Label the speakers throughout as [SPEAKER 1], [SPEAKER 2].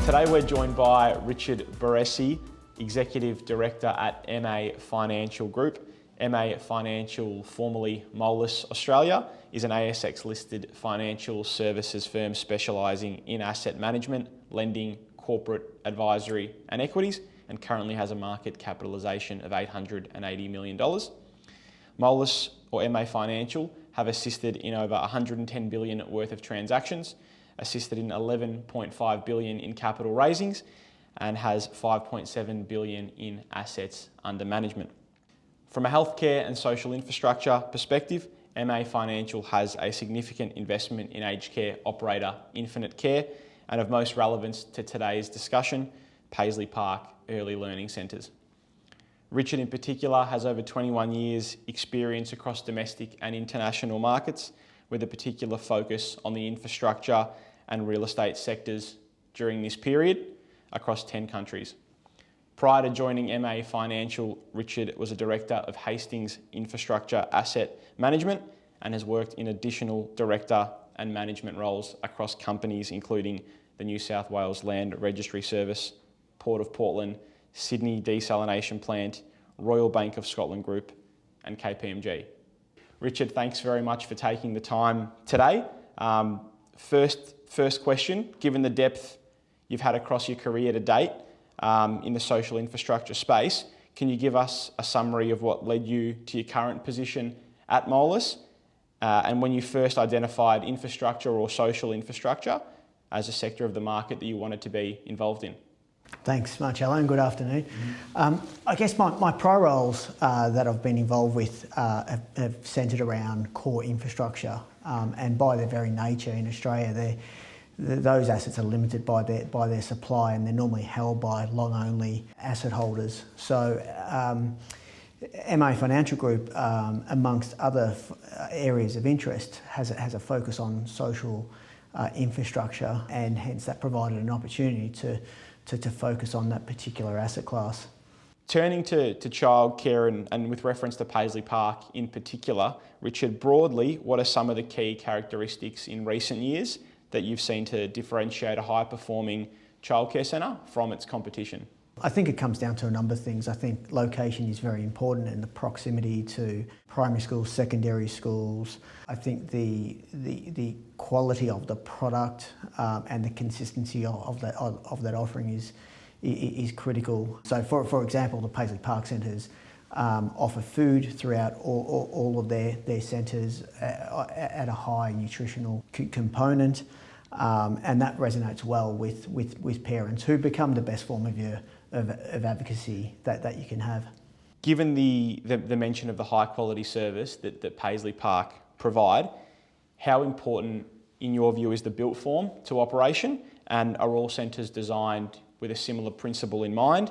[SPEAKER 1] Today we're joined by Richard Barresi, Executive Director at MA Financial Group. MA Financial, formerly Moelis Australia, is an ASX-listed financial services firm specialising in asset management, lending, corporate advisory and equities, and currently has a market capitalisation of $880 million. Moelis, or MA Financial, have assisted in over $110 billion worth of transactions, assisted in $11.5 billion in capital raisings, and has $5.7 billion in assets under management. From a healthcare and social infrastructure perspective, MA Financial has a significant investment in aged care operator Infinite Care, and of most relevance to today's discussion, Paisley Park Early Learning Centres. Richard in particular has over 21 years experience across domestic and international markets, with a particular focus on the infrastructure and real estate sectors during this period across 10 countries. Prior to joining MA Financial, Richard was a director of Hastings Infrastructure Asset Management and has worked in additional director and management roles across companies including the New South Wales Land Registry Service, Port of Portland, Sydney Desalination Plant, Royal Bank of Scotland Group and KPMG. Richard, thanks very much for taking the time today. First question, given the depth you've had across your career to date in the social infrastructure space, can you give us a summary of what led you to your current position at Moelis and when you first identified infrastructure or social infrastructure as a sector of the market that you wanted to be involved in?
[SPEAKER 2] Thanks, Marcello, and good afternoon. I guess my prior roles that I've been involved with have centred around core infrastructure, and by their very nature in Australia, those assets are limited by their supply, and they're normally held by long-only asset holders. So MA Financial Group, amongst other areas of interest, has a focus on social infrastructure, and hence that provided an opportunity to focus on that particular asset class.
[SPEAKER 1] Turning to childcare and with reference to Paisley Park in particular, Richard, broadly, what are some of the key characteristics in recent years that you've seen to differentiate a high-performing childcare centre from its competition?
[SPEAKER 2] I think it comes down to a number of things. I think location is very important, and the proximity to primary schools, secondary schools. I think the quality of the product and the consistency of that offering is critical. So, for example, the Paisley Park centres offer food throughout all of their centres at a high nutritional component, and that resonates well with parents, who become the best form of advocacy that you can have.
[SPEAKER 1] Given the mention of the high quality service that Paisley Park provide, how important in your view is the built form to operation, and are all centres designed with a similar principle in mind?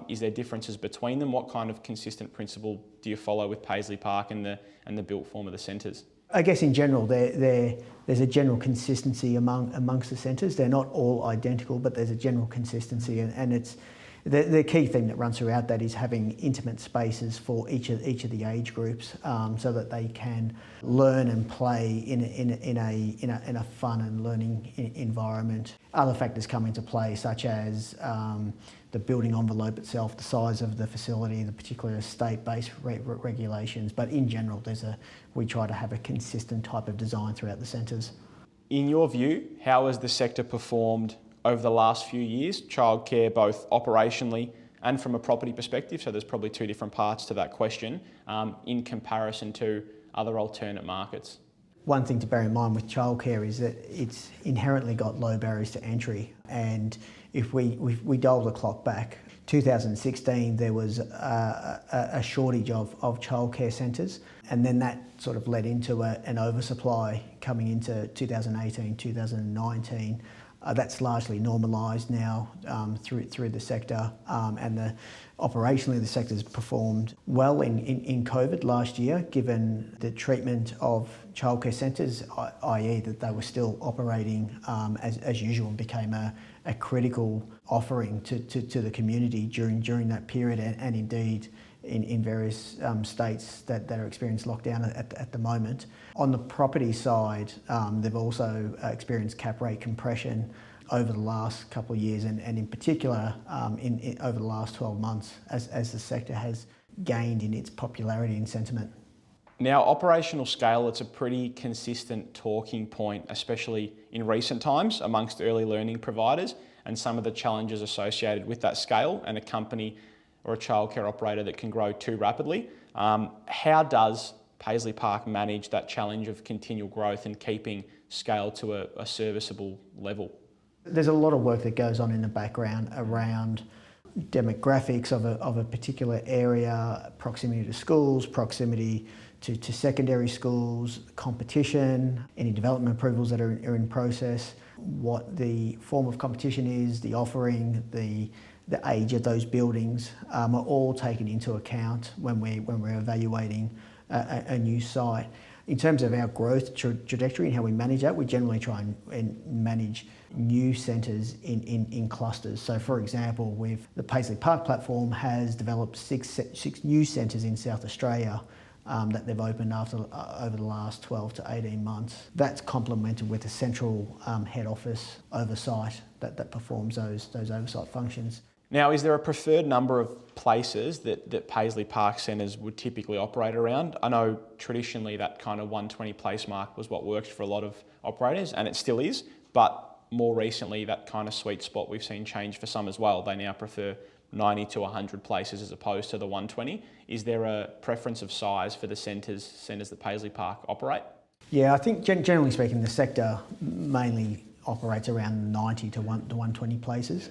[SPEAKER 1] Is there differences between them? What kind of consistent principle do you follow with Paisley Park and the built form of the centres?
[SPEAKER 2] I guess in general, there's a general consistency amongst the centres. They're not all identical, but there's a general consistency, and it's the key thing that runs throughout that is having intimate spaces for each of the age groups, so that they can learn and play in a fun and learning environment. Other factors come into play, such as the building envelope itself, the size of the facility, the particular state-based regulations. But in general, we try to have a consistent type of design throughout the centres.
[SPEAKER 1] In your view, how has the sector performed over the last few years, childcare, both operationally and from a property perspective? So there's probably two different parts to that question, in comparison to other alternate markets.
[SPEAKER 2] One thing to bear in mind with childcare is that it's inherently got low barriers to entry, and if we dial the clock back, 2016 there was a shortage of childcare centres, and then that sort of led into an oversupply coming into 2018, 2019. That's largely normalised now through the sector, and operationally the sector's performed well in COVID last year, given the treatment of childcare centres, i.e. that they were still operating as usual, and became a critical offering to the community during that period, and indeed in various states that are experiencing lockdown at the moment. On the property side, they've also experienced cap rate compression over the last couple of years, and in particular over the last 12 months as the sector has gained in its popularity and sentiment.
[SPEAKER 1] Now, operational scale, it's a pretty consistent talking point, especially in recent times amongst early learning providers, and some of the challenges associated with that scale and a company or a childcare operator that can grow too rapidly. How does Paisley Park manage that challenge of continual growth and keeping scale to a serviceable level?
[SPEAKER 2] There's a lot of work that goes on in the background around demographics of a particular area, proximity to schools, proximity to secondary schools, competition, any development approvals that are in process, what the form of competition is, the offering, the age of those buildings are all taken into account when we're evaluating a new site. In terms of our growth trajectory and how we manage that, we generally try and manage new centres in clusters. So for example, the Paisley Park platform has developed six new centres in South Australia that they've opened over the last 12 to 18 months. That's complemented with a central head office oversight that performs those oversight functions.
[SPEAKER 1] Now, is there a preferred number of places that Paisley Park centres would typically operate around? I know traditionally that kind of 120 place mark was what worked for a lot of operators, and it still is, but more recently that kind of sweet spot we've seen change for some as well. They now prefer 90 to 100 places as opposed to the 120. Is there a preference of size for the centres that Paisley Park operate?
[SPEAKER 2] Yeah, I think generally speaking, the sector mainly operates around 90 to 120 places.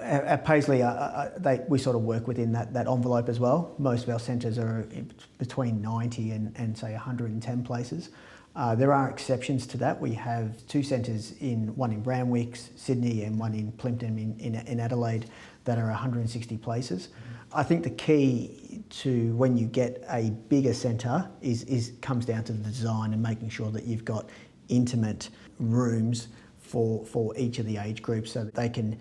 [SPEAKER 2] At Paisley, we sort of work within that envelope as well. Most of our centres are between 90 and say 110 places. There are exceptions to that. We have two centres, one in Randwick, Sydney, and one in Plympton in Adelaide that are 160 places. I think the key to when you get a bigger centre comes down to the design and making sure that you've got intimate rooms for each of the age groups so that they can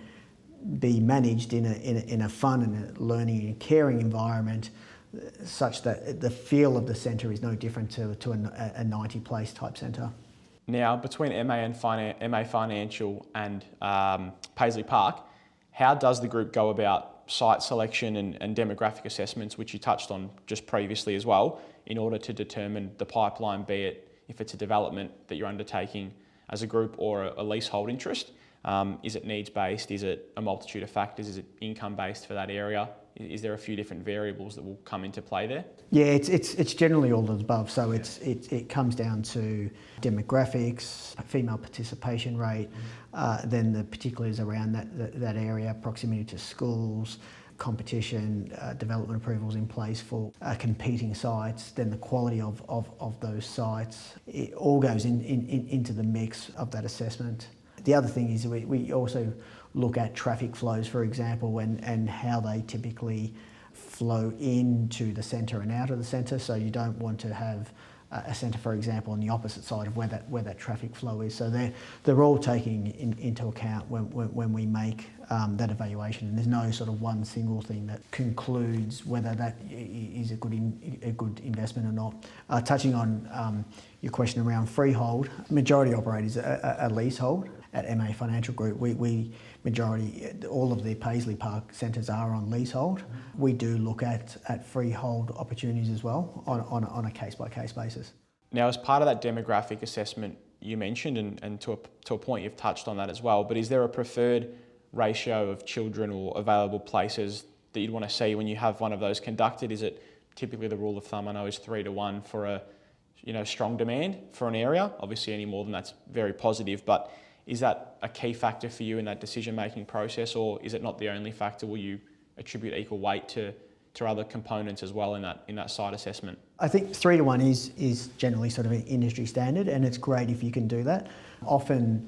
[SPEAKER 2] be managed in a fun and a learning and caring environment such that the feel of the centre is no different to a 90 place type centre.
[SPEAKER 1] Now, between MA Financial and Paisley Park, how does the group go about site selection and demographic assessments, which you touched on just previously as well, in order to determine the pipeline, be it if it's a development that you're undertaking as a group or a leasehold interest? Is it needs-based? Is it a multitude of factors? Is it income-based for that area? Is there a few different variables that will come into play there?
[SPEAKER 2] Yeah, it's generally all of the above. So it comes down to demographics, female participation rate, then the particulars around that area, proximity to schools, competition, development approvals in place for competing sites, then the quality of those sites. It all goes into the mix of that assessment. The other thing is we also look at traffic flows, for example, and how they typically flow into the centre and out of the centre. So you don't want to have a centre, for example, on the opposite side of where that traffic flow is. So they're all taking into account when we make that evaluation. And there's no sort of one single thing that concludes whether that is a good investment or not. Touching on your question around freehold, majority operators are leasehold. At MA Financial Group, all of the Paisley Park centres are on leasehold. We do look at freehold opportunities as well on a case-by-case basis.
[SPEAKER 1] Now, as part of that demographic assessment you mentioned, and to a point you've touched on that as well, but is there a preferred ratio of children or available places that you'd want to see when you have one of those conducted? Is it typically the rule of thumb I know is 3 to 1 for a strong demand for an area? Obviously any more than that's very positive, but is that a key factor for you in that decision-making process, or is it not the only factor? Will you attribute equal weight to other components as well in that site assessment?
[SPEAKER 2] I think 3 to 1 is generally sort of an industry standard, and it's great if you can do that. Often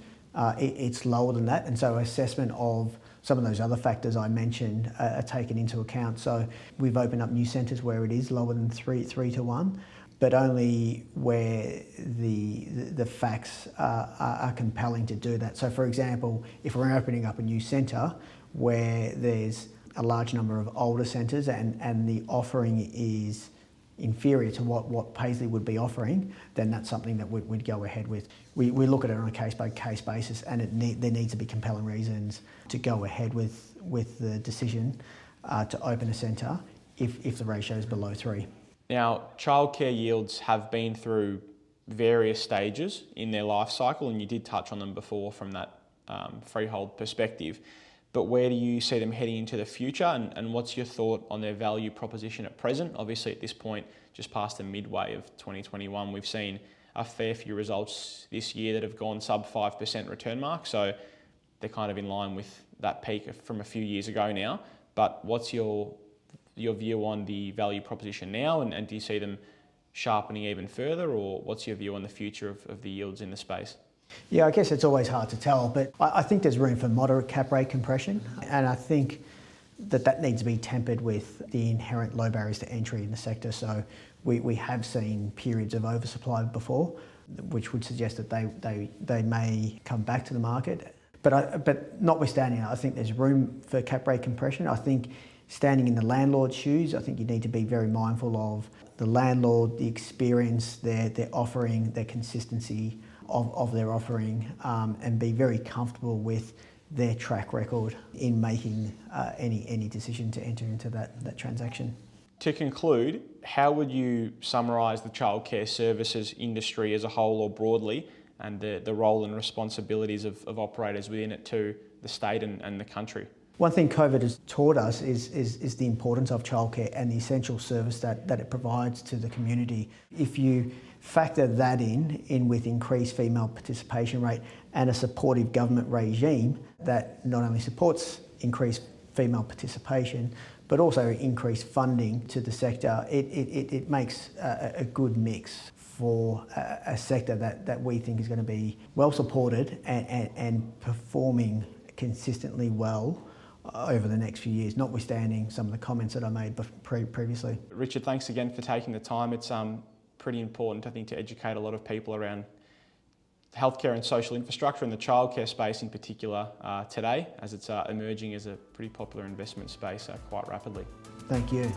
[SPEAKER 2] it's lower than that, and so assessment of some of those other factors I mentioned are taken into account. So we've opened up new centres where it is lower than 3 to 1. But only where the facts are compelling to do that. So for example, if we're opening up a new centre where there's a large number of older centres and the offering is inferior to what Paisley would be offering, then that's something that we'd go ahead with. We look at it on a case-by-case basis, and there needs to be compelling reasons to go ahead with the decision to open a centre if the ratio is below 3.
[SPEAKER 1] Now, childcare yields have been through various stages in their life cycle, and you did touch on them before from that freehold perspective. But where do you see them heading into the future, and what's your thought on their value proposition at present? Obviously, at this point, just past the midway of 2021, we've seen a fair few results this year that have gone sub 5% return mark. So they're kind of in line with that peak from a few years ago now. But what's your view on the value proposition now, and do you see them sharpening even further, or what's your view on the future of the yields in the space?
[SPEAKER 2] Yeah, I guess it's always hard to tell, but I think there's room for moderate cap rate compression, and I think that needs to be tempered with the inherent low barriers to entry in the sector. So we have seen periods of oversupply before, which would suggest that they may come back to the market. But notwithstanding, I think there's room for cap rate compression. I think standing in the landlord's shoes, I think you need to be very mindful of the landlord, the experience, their offering, their consistency of their offering, and be very comfortable with their track record in making any decision to enter into that transaction.
[SPEAKER 1] To conclude, how would you summarise the childcare services industry as a whole or broadly, and the role and responsibilities of operators within it to the state and the country?
[SPEAKER 2] One thing COVID has taught us is the importance of childcare and the essential service that it provides to the community. If you factor that in with increased female participation rate and a supportive government regime that not only supports increased female participation but also increased funding to the sector, it makes a good mix for a sector that we think is going to be well supported and performing consistently well over the next few years, notwithstanding some of the comments that I made previously.
[SPEAKER 1] Richard, thanks again for taking the time. It's pretty important, I think, to educate a lot of people around healthcare and social infrastructure and the childcare space in particular today, as it's emerging as a pretty popular investment space quite rapidly.
[SPEAKER 2] Thank you.